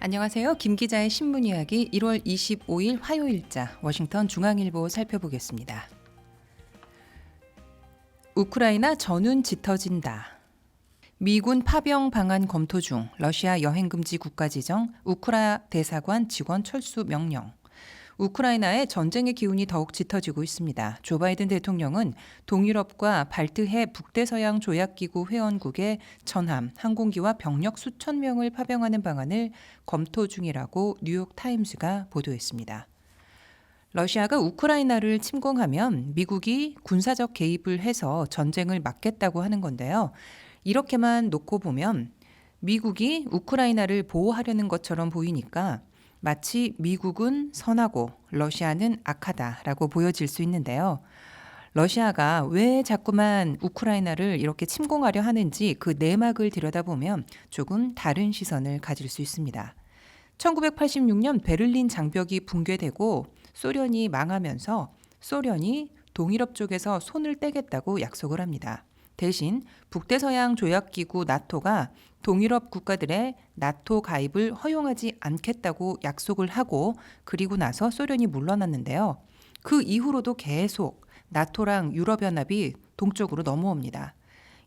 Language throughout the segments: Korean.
안녕하세요. 김 기자의 신문 이야기 1월 25일 화요일자 워싱턴 중앙일보 살펴보겠습니다. 우크라이나 전운 짙어진다. 미군 파병 방안 검토 중 러시아 여행금지 국가 지정 우크라 대사관 직원 철수 명령. 우크라이나의 전쟁의 기운이 더욱 짙어지고 있습니다. 조 바이든 대통령은 동유럽과 발트해 북대서양 조약기구 회원국의 전함, 항공기와 병력 수천 명을 파병하는 방안을 검토 중이라고 뉴욕타임스가 보도했습니다. 러시아가 우크라이나를 침공하면 미국이 군사적 개입을 해서 전쟁을 막겠다고 하는 건데요. 이렇게만 놓고 보면 미국이 우크라이나를 보호하려는 것처럼 보이니까 마치 미국은 선하고 러시아는 악하다라고 보여질 수 있는데요. 러시아가 왜 자꾸만 우크라이나를 이렇게 침공하려 하는지 그 내막을 들여다보면 조금 다른 시선을 가질 수 있습니다. 1986년 베를린 장벽이 붕괴되고 소련이 망하면서 소련이 동유럽 쪽에서 손을 떼겠다고 약속을 합니다. 대신 북대서양 조약기구 나토가 동유럽 국가들의 나토 가입을 허용하지 않겠다고 약속을 하고 그리고 나서 소련이 물러났는데요. 그 이후로도 계속 나토랑 유럽연합이 동쪽으로 넘어옵니다.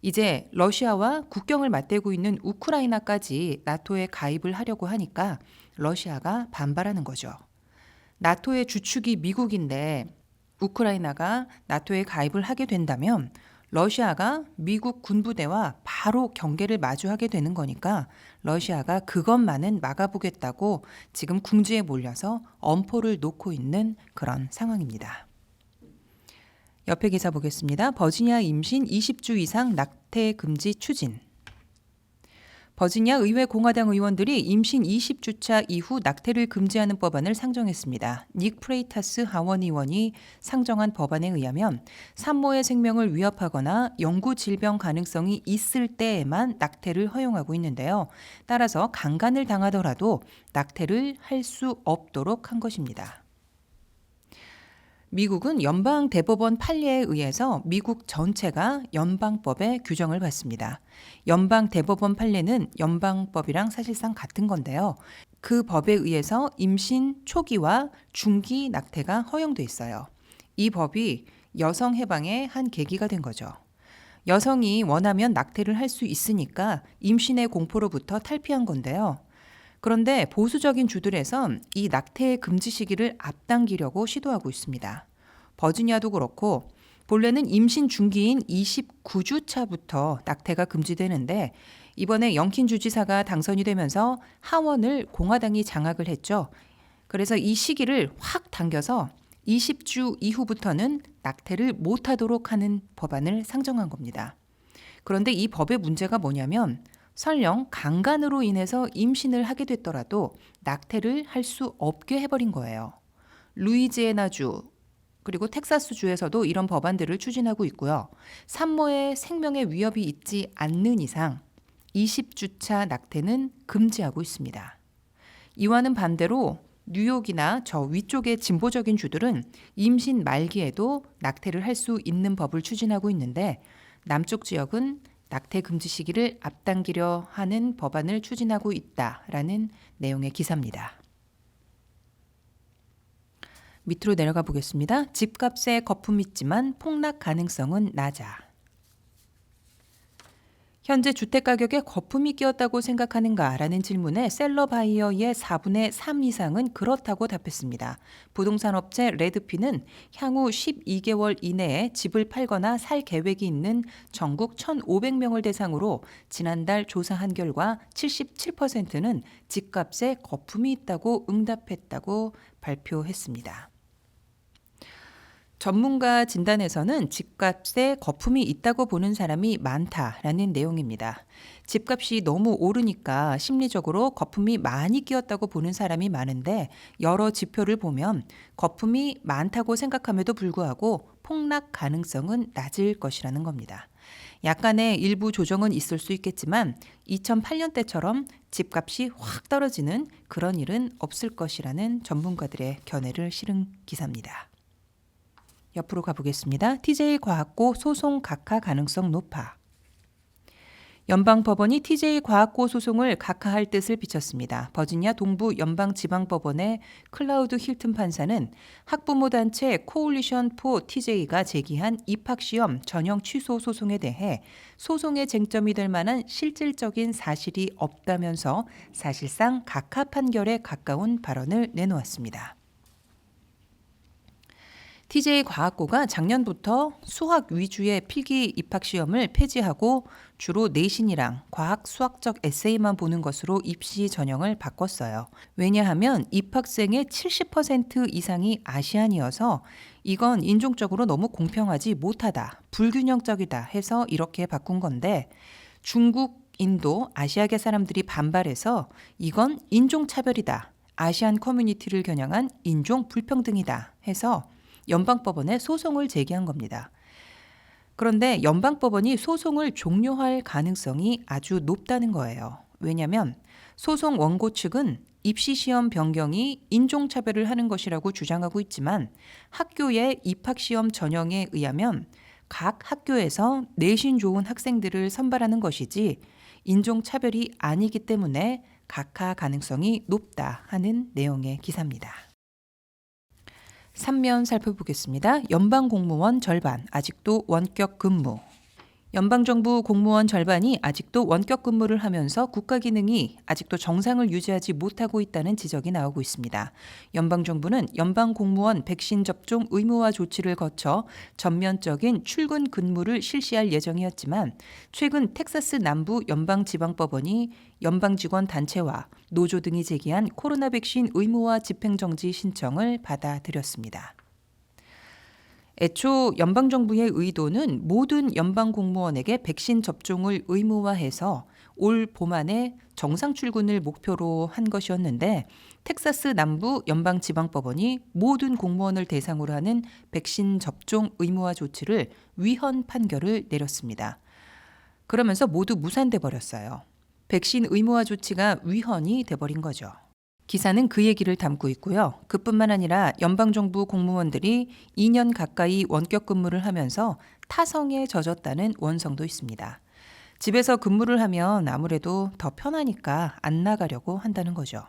이제 러시아와 국경을 맞대고 있는 우크라이나까지 나토에 가입을 하려고 하니까 러시아가 반발하는 거죠. 나토의 주축이 미국인데 우크라이나가 나토에 가입을 하게 된다면 러시아가 미국 군부대와 바로 경계를 마주하게 되는 거니까 러시아가 그것만은 막아보겠다고 지금 궁지에 몰려서 엄포를 놓고 있는 그런 상황입니다. 옆에 기사 보겠습니다. 버지니아 임신 20주 이상 낙태 금지 추진. 버지니아 의회 공화당 의원들이 임신 20주차 이후 낙태를 금지하는 법안을 상정했습니다. 닉 프레이타스 하원 의원이 상정한 법안에 의하면 산모의 생명을 위협하거나 영구 질병 가능성이 있을 때에만 낙태를 허용하고 있는데요. 따라서 강간을 당하더라도 낙태를 할 수 없도록 한 것입니다. 미국은 연방 대법원 판례에 의해서 미국 전체가 연방법의 규정을 받습니다. 연방 대법원 판례는 연방법이랑 사실상 같은 건데요. 그 법에 의해서 임신 초기와 중기 낙태가 허용돼 있어요. 이 법이 여성 해방의 한 계기가 된 거죠. 여성이 원하면 낙태를 할 수 있으니까 임신의 공포로부터 탈피한 건데요. 그런데 보수적인 주들에선 이 낙태 금지 시기를 앞당기려고 시도하고 있습니다. 버지니아도 그렇고 본래는 임신 중기인 29주 차부터 낙태가 금지되는데 이번에 영킨 주지사가 당선이 되면서 하원을 공화당이 장악을 했죠. 그래서 이 시기를 확 당겨서 20주 이후부터는 낙태를 못하도록 하는 법안을 상정한 겁니다. 그런데 이 법의 문제가 뭐냐면 설령 강간으로 인해서 임신을 하게 됐더라도 낙태를 할 수 없게 해버린 거예요. 루이지애나주 그리고 텍사스주에서도 이런 법안들을 추진하고 있고요. 산모의 생명에 위협이 있지 않는 이상 20주차 낙태는 금지하고 있습니다. 이와는 반대로 뉴욕이나 저 위쪽의 진보적인 주들은 임신 말기에도 낙태를 할 수 있는 법을 추진하고 있는데 남쪽 지역은 낙태 금지 시기를 앞당기려 하는 법안을 추진하고 있다라는 내용의 기사입니다. 밑으로 내려가 보겠습니다. 집값에 거품 있지만 폭락 가능성은 낮아. 현재 주택가격에 거품이 끼었다고 생각하는가라는 질문에 셀러 바이어의 4분의 3 이상은 그렇다고 답했습니다. 부동산 업체 레드피는 향후 12개월 이내에 집을 팔거나 살 계획이 있는 전국 1,500명을 대상으로 지난달 조사한 결과 77%는 집값에 거품이 있다고 응답했다고 발표했습니다. 전문가 진단에서는 집값에 거품이 있다고 보는 사람이 많다라는 내용입니다. 집값이 너무 오르니까 심리적으로 거품이 많이 끼었다고 보는 사람이 많은데 여러 지표를 보면 거품이 많다고 생각함에도 불구하고 폭락 가능성은 낮을 것이라는 겁니다. 약간의 일부 조정은 있을 수 있겠지만 2008년 때처럼 집값이 확 떨어지는 그런 일은 없을 것이라는 전문가들의 견해를 실은 기사입니다. 옆으로 가보겠습니다. TJ과학고 소송 각하 가능성 높아. 연방법원이 TJ 과학고 소송을 각하할 뜻을 비쳤습니다. 버지니아 동부 연방지방법원의 클라우드 힐튼 판사는 학부모 단체 코올리션 포 TJ가 제기한 입학시험 전형 취소 소송에 대해 소송의 쟁점이 될 만한 실질적인 사실이 없다면서 사실상 각하 판결에 가까운 발언을 내놓았습니다. TJ 과학고가 작년부터 수학 위주의 필기 입학시험을 폐지하고 주로 내신이랑 과학 수학적 에세이만 보는 것으로 입시 전형을 바꿨어요. 왜냐하면 입학생의 70% 이상이 아시안이어서 이건 인종적으로 너무 공평하지 못하다, 불균형적이다 해서 이렇게 바꾼 건데 중국, 인도, 아시아계 사람들이 반발해서 이건 인종차별이다, 아시안 커뮤니티를 겨냥한 인종 불평등이다 해서 연방법원에 소송을 제기한 겁니다. 그런데 연방법원이 소송을 종료할 가능성이 아주 높다는 거예요. 왜냐하면 소송 원고 측은 입시시험 변경이 인종차별을 하는 것이라고 주장하고 있지만 학교의 입학시험 전형에 의하면 각 학교에서 내신 좋은 학생들을 선발하는 것이지 인종차별이 아니기 때문에 각하 가능성이 높다 하는 내용의 기사입니다. 3면 살펴보겠습니다. 연방공무원 절반 아직도 원격 근무. 연방정부 공무원 절반이 아직도 원격 근무를 하면서 국가 기능이 아직도 정상을 유지하지 못하고 있다는 지적이 나오고 있습니다. 연방정부는 연방공무원 백신 접종 의무화 조치를 거쳐 전면적인 출근 근무를 실시할 예정이었지만 최근 텍사스 남부 연방지방법원이 연방직원 단체와 노조 등이 제기한 코로나 백신 의무화 집행정지 신청을 받아들였습니다. 애초 연방정부의 의도는 모든 연방공무원에게 백신 접종을 의무화해서 올 봄 안에 정상 출근을 목표로 한 것이었는데 텍사스 남부 연방지방법원이 모든 공무원을 대상으로 하는 백신 접종 의무화 조치를 위헌 판결을 내렸습니다. 그러면서 모두 무산돼 버렸어요. 백신 의무화 조치가 위헌이 돼버린 거죠. 기사는 그 얘기를 담고 있고요. 그뿐만 아니라 연방정부 공무원들이 2년 가까이 원격 근무를 하면서 타성에 젖었다는 원성도 있습니다. 집에서 근무를 하면 아무래도 더 편하니까 안 나가려고 한다는 거죠.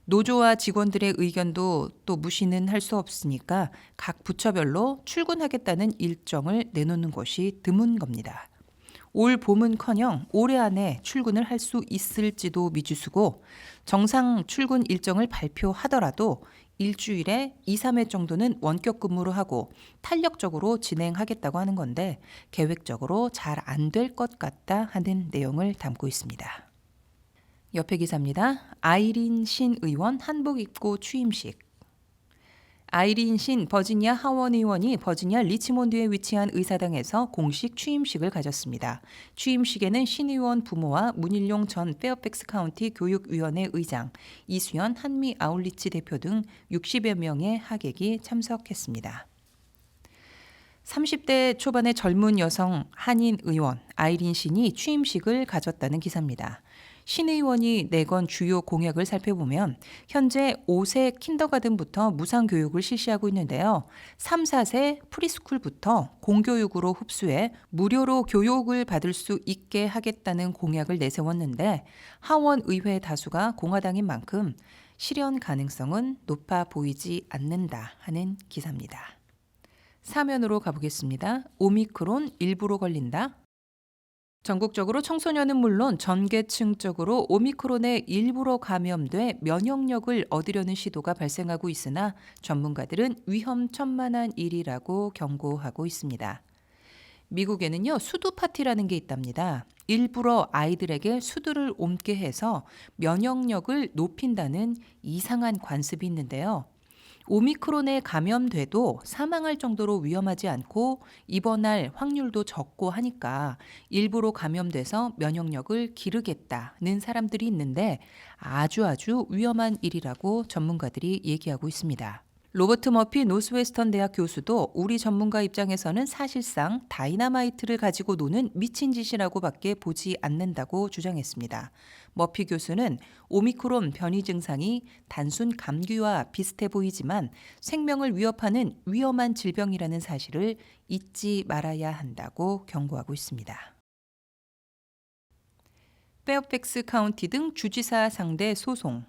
노조와 직원들의 의견도 또 무시는 할 수 없으니까 각 부처별로 출근하겠다는 일정을 내놓는 곳이 드문 겁니다. 올 봄은커녕 올해 안에 출근을 할 수 있을지도 미지수고 정상 출근 일정을 발표하더라도 일주일에 2, 3회 정도는 원격 근무로 하고 탄력적으로 진행하겠다고 하는 건데 계획적으로 잘 안 될 것 같다 하는 내용을 담고 있습니다. 옆에 기사입니다. 아이린 신 의원 한복 입고 취임식. 아이린 신 버지니아 하원 의원이 버지니아 리치몬드에 위치한 의사당에서 공식 취임식을 가졌습니다. 취임식에는 신 의원 부모와 문일용 전 페어팩스 카운티 교육위원회 의장, 이수연 한미 아울리치 대표 등 60여 명의 하객이 참석했습니다. 30대 초반의 젊은 여성 한인 의원 아이린 신이 취임식을 가졌다는 기사입니다. 신 의원이 내건 주요 공약을 살펴보면 현재 5세 킨더가든부터 무상교육을 실시하고 있는데요. 3, 4세 프리스쿨부터 공교육으로 흡수해 무료로 교육을 받을 수 있게 하겠다는 공약을 내세웠는데 하원 의회 다수가 공화당인 만큼 실현 가능성은 높아 보이지 않는다 하는 기사입니다. 사면으로 가보겠습니다. 오미크론 일부러 걸린다. 전국적으로 청소년은 물론 전 계층적으로 오미크론에 일부러 감염돼 면역력을 얻으려는 시도가 발생하고 있으나 전문가들은 위험천만한 일이라고 경고하고 있습니다. 미국에는요, 수두 파티라는 게 있답니다. 일부러 아이들에게 수두를 옮게 해서 면역력을 높인다는 이상한 관습이 있는데요. 오미크론에 감염돼도 사망할 정도로 위험하지 않고 입원할 확률도 적고 하니까 일부러 감염돼서 면역력을 기르겠다는 사람들이 있는데 아주 위험한 일이라고 전문가들이 얘기하고 있습니다. 로버트 머피 노스웨스턴 대학 교수도 우리 전문가 입장에서는 사실상 다이너마이트를 가지고 노는 미친 짓이라고밖에 보지 않는다고 주장했습니다. 머피 교수는 오미크론 변이 증상이 단순 감기와 비슷해 보이지만 생명을 위협하는 위험한 질병이라는 사실을 잊지 말아야 한다고 경고하고 있습니다. 페어팩스 카운티 등 주지사 상대 소송.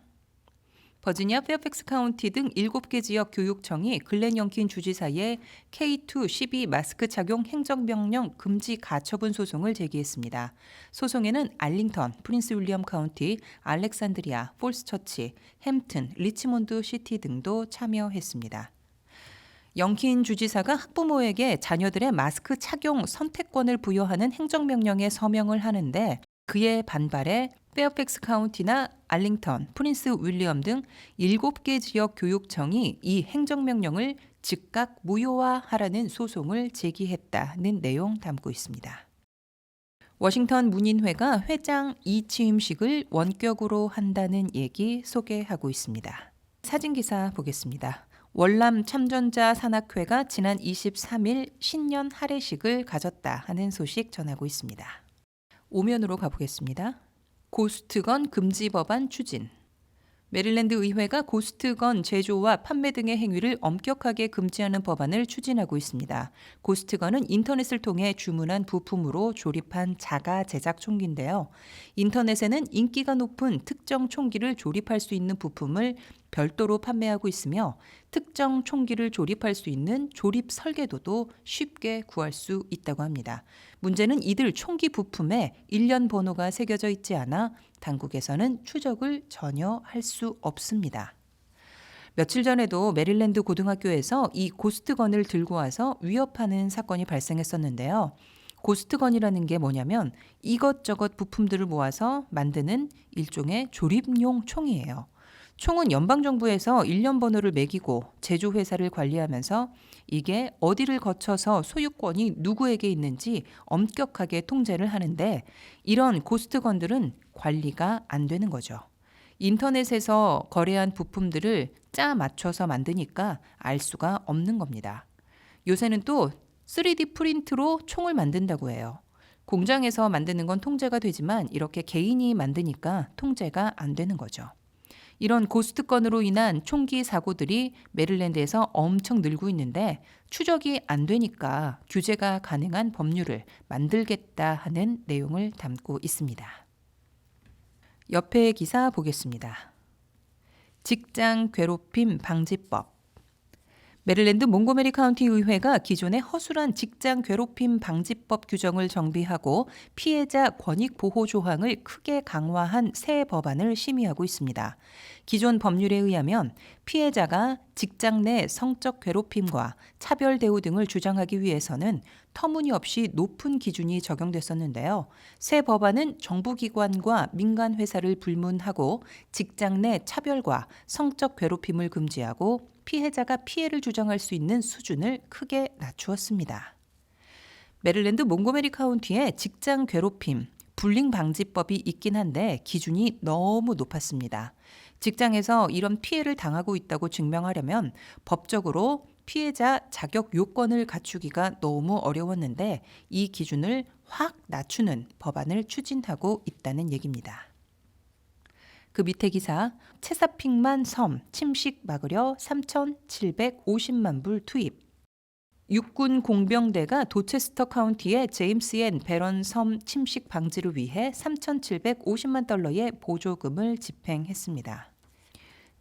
버지니아 페어팩스 카운티 등 7개 지역 교육청이 글렌 영킨 주지사의 K2-12 마스크 착용 행정명령 금지 가처분 소송을 제기했습니다. 소송에는 알링턴, 프린스 윌리엄 카운티, 알렉산드리아, 폴스처치, 햄튼, 리치몬드 시티 등도 참여했습니다. 영킨 주지사가 학부모에게 자녀들의 마스크 착용 선택권을 부여하는 행정명령에 서명을 하는데 그의 반발에 페어팩스 카운티나 알링턴, 프린스 윌리엄 등 7개 지역 교육청이 이 행정명령을 즉각 무효화하라는 소송을 제기했다는 내용 담고 있습니다. 워싱턴 문인회가 회장 이취임식을 원격으로 한다는 얘기 소개하고 있습니다. 사진기사 보겠습니다. 월남 참전자 산악회가 지난 23일 신년 할애식을 가졌다 하는 소식 전하고 있습니다. 오면으로 가보겠습니다. 고스트건 금지 법안 추진. 메릴랜드 의회가 고스트건 제조와 판매 등의 행위를 엄격하게 금지하는 법안을 추진하고 있습니다. 고스트건은 인터넷을 통해 주문한 부품으로 조립한 자가 제작 총기인데요. 인터넷에는 인기가 높은 특정 총기를 조립할 수 있는 부품을 별도로 판매하고 있으며 특정 총기를 조립할 수 있는 조립 설계도도 쉽게 구할 수 있다고 합니다. 문제는 이들 총기 부품에 일련 번호가 새겨져 있지 않아 당국에서는 추적을 전혀 할 수 없습니다. 며칠 전에도 메릴랜드 고등학교에서 이 고스트건을 들고 와서 위협하는 사건이 발생했었는데요. 고스트건이라는 게 뭐냐면 이것저것 부품들을 모아서 만드는 일종의 조립용 총이에요. 총은 연방정부에서 일련 번호를 매기고 제조회사를 관리하면서 이게 어디를 거쳐서 소유권이 누구에게 있는지 엄격하게 통제를 하는데 이런 고스트건들은 관리가 안 되는 거죠. 인터넷에서 거래한 부품들을 짜 맞춰서 만드니까 알 수가 없는 겁니다. 요새는 또 3D 프린트로 총을 만든다고 해요. 공장에서 만드는 건 통제가 되지만 이렇게 개인이 만드니까 통제가 안 되는 거죠. 이런 고스트건으로 인한 총기 사고들이 메릴랜드에서 엄청 늘고 있는데 추적이 안 되니까 규제가 가능한 법률을 만들겠다 하는 내용을 담고 있습니다. 옆에 기사 보겠습니다. 직장 괴롭힘 방지법. 메릴랜드 몽고메리 카운티 의회가 기존의 허술한 직장 괴롭힘 방지법 규정을 정비하고 피해자 권익 보호 조항을 크게 강화한 새 법안을 심의하고 있습니다. 기존 법률에 의하면 피해자가 직장 내 성적 괴롭힘과 차별 대우 등을 주장하기 위해서는 터무니없이 높은 기준이 적용됐었는데요. 새 법안은 정부기관과 민간회사를 불문하고 직장 내 차별과 성적 괴롭힘을 금지하고 피해자가 피해를 주장할 수 있는 수준을 크게 낮추었습니다. 메릴랜드 몽고메리 카운티에 직장 괴롭힘, 불링 방지법이 있긴 한데 기준이 너무 높았습니다. 직장에서 이런 피해를 당하고 있다고 증명하려면 법적으로 피해자 자격 요건을 갖추기가 너무 어려웠는데 이 기준을 확 낮추는 법안을 추진하고 있다는 얘기입니다. 그 밑에 기사, 체사핑만 섬 침식 막으려 3,750만 불 투입. 육군 공병대가 도체스터 카운티의 제임스 앤 베런 섬 침식 방지를 위해 3,750만 달러의 보조금을 집행했습니다.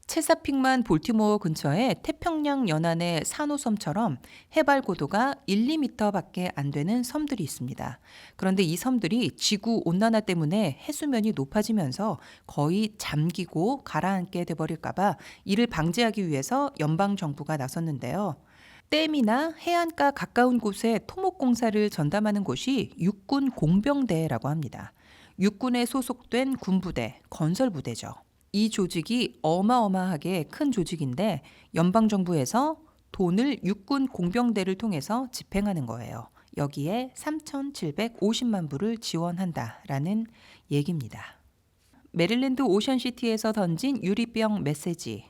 체사핑만 볼티모어 근처의 태평양 연안의 산호섬처럼 해발 고도가 1, 2m밖에 안 되는 섬들이 있습니다. 그런데 이 섬들이 지구 온난화 때문에 해수면이 높아지면서 거의 잠기고 가라앉게 돼버릴까 봐 이를 방지하기 위해서 연방정부가 나섰는데요. 댐이나 해안가 가까운 곳에 토목공사를 전담하는 곳이 육군 공병대라고 합니다. 육군에 소속된 군부대, 건설부대죠. 이 조직이 어마어마하게 큰 조직인데 연방정부에서 돈을 육군 공병대를 통해서 집행하는 거예요. 여기에 3,750만 불을 지원한다라는 얘기입니다. 메릴랜드 오션시티에서 던진 유리병 메시지.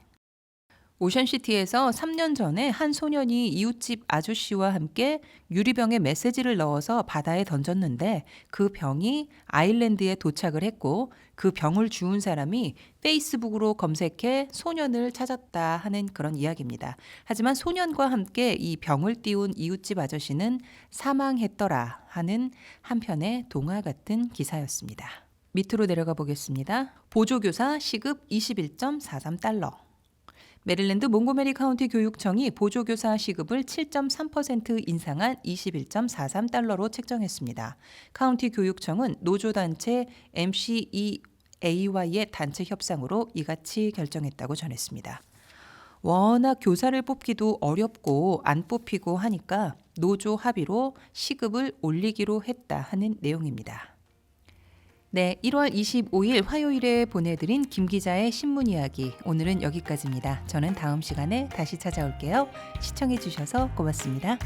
오션시티에서 3년 전에 한 소년이 이웃집 아저씨와 함께 유리병에 메시지를 넣어서 바다에 던졌는데 그 병이 아일랜드에 도착을 했고 그 병을 주운 사람이 페이스북으로 검색해 소년을 찾았다 하는 그런 이야기입니다. 하지만 소년과 함께 이 병을 띄운 이웃집 아저씨는 사망했더라 하는 한편의 동화 같은 기사였습니다. 밑으로 내려가 보겠습니다. 보조교사 시급 21.43달러. 메릴랜드 몽고메리 카운티 교육청이 보조교사 시급을 7.3% 인상한 21.43달러로 책정했습니다. 카운티 교육청은 노조단체 MCEA와의 단체 협상으로 이같이 결정했다고 전했습니다. 워낙 교사를 뽑기도 어렵고 안 뽑히고 하니까 노조 합의로 시급을 올리기로 했다 하는 내용입니다. 네, 1월 25일 화요일에 보내드린 김 기자의 신문 이야기. 오늘은 여기까지입니다. 저는 다음 시간에 다시 찾아올게요. 시청해 주셔서 고맙습니다.